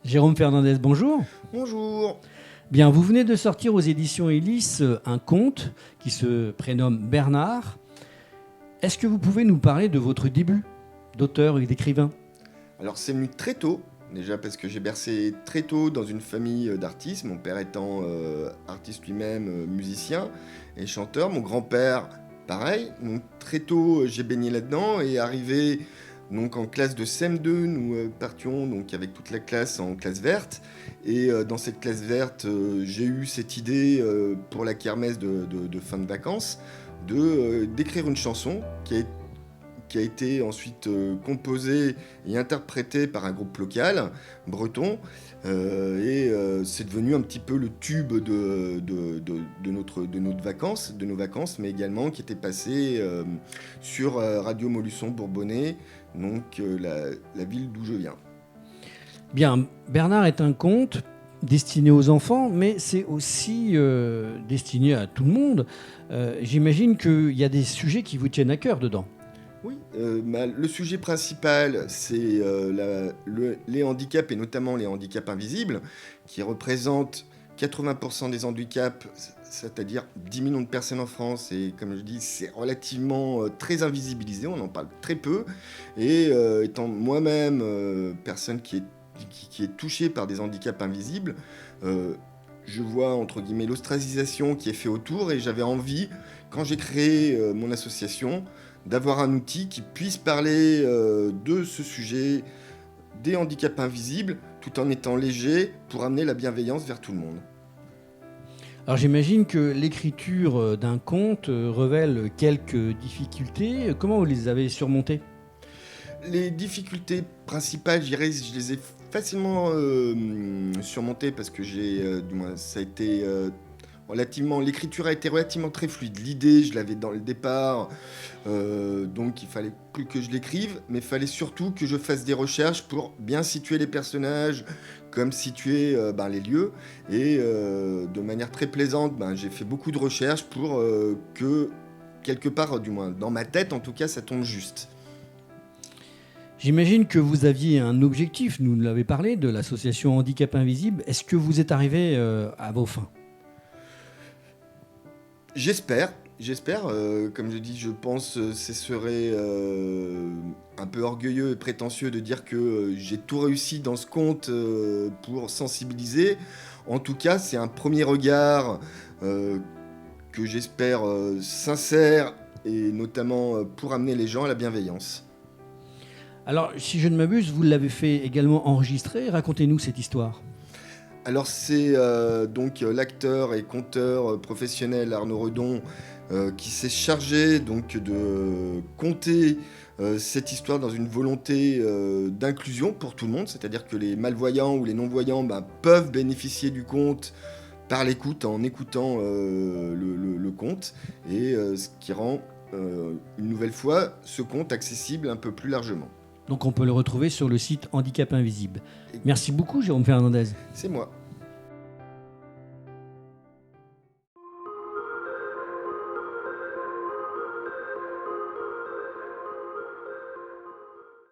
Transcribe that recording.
Jérôme Fernandez, bonjour. Bonjour. Bien, vous venez de sortir aux éditions Ulysse un conte qui se prénomme Bernard. Est-ce que vous pouvez nous parler de votre début d'auteur et d'écrivain ? Alors c'est venu très tôt, déjà parce que j'ai bercé très tôt dans une famille d'artistes, mon père étant artiste lui-même, musicien et chanteur, mon grand-père pareil. Donc très tôt j'ai baigné là-dedans et arrivé donc en classe de CM2, nous partions donc avec toute la classe en classe verte. Et dans cette classe verte, j'ai eu cette idée pour la kermesse de fin de vacances d'écrire une chanson qui a été ensuite composée et interprétée par un groupe local, breton. C'est devenu un petit peu le tube de nos vacances, mais également qui était passé sur Radio Montluçon Bourbonnais, donc la ville d'où je viens. Bien, Bernard est un conte destiné aux enfants, mais c'est aussi destiné à tout le monde. J'imagine qu'il y a des sujets qui vous tiennent à cœur dedans. Oui, le sujet principal, c'est les handicaps, et notamment les handicaps invisibles, qui représentent 80% des handicaps, c'est-à-dire 10 millions de personnes en France, et comme je dis, c'est relativement très invisibilisé, on en parle très peu, et étant moi-même personne qui est touchée par des handicaps invisibles, je vois entre guillemets l'ostracisation qui est faite autour, et j'avais envie, quand j'ai créé mon association, d'avoir un outil qui puisse parler de ce sujet des handicaps invisibles, tout en étant léger pour amener la bienveillance vers tout le monde. Alors j'imagine que l'écriture d'un conte révèle quelques difficultés. Comment vous les avez surmontées ? Les difficultés principales, je les ai facilement surmontées parce que l'écriture a été relativement très fluide. L'idée, je l'avais dans le départ, donc il fallait plus que je l'écrive, mais il fallait surtout que je fasse des recherches pour bien situer les personnages, comme situer les lieux. Et de manière très plaisante, j'ai fait beaucoup de recherches pour que, quelque part, du moins dans ma tête en tout cas, ça tombe juste. J'imagine que vous aviez un objectif, nous l'avez parlé, de l'association Handicap Invisible. Est-ce que vous êtes arrivé à vos fins ? J'espère. Comme je dis, je pense ce serait un peu orgueilleux et prétentieux de dire que j'ai tout réussi dans ce conte pour sensibiliser. En tout cas, c'est un premier regard que j'espère sincère, et notamment pour amener les gens à la bienveillance. Alors, si je ne m'abuse, vous l'avez fait également enregistrer. Racontez-nous cette histoire. Alors c'est donc l'acteur et conteur professionnel Arnaud Redon qui s'est chargé donc de conter cette histoire dans une volonté d'inclusion pour tout le monde, c'est-à-dire que les malvoyants ou les non-voyants peuvent bénéficier du conte par l'écoute, en écoutant le conte, et ce qui rend une nouvelle fois ce conte accessible un peu plus largement. Donc on peut le retrouver sur le site Handicap Invisible. Merci beaucoup Jérôme Fernandez. C'est moi.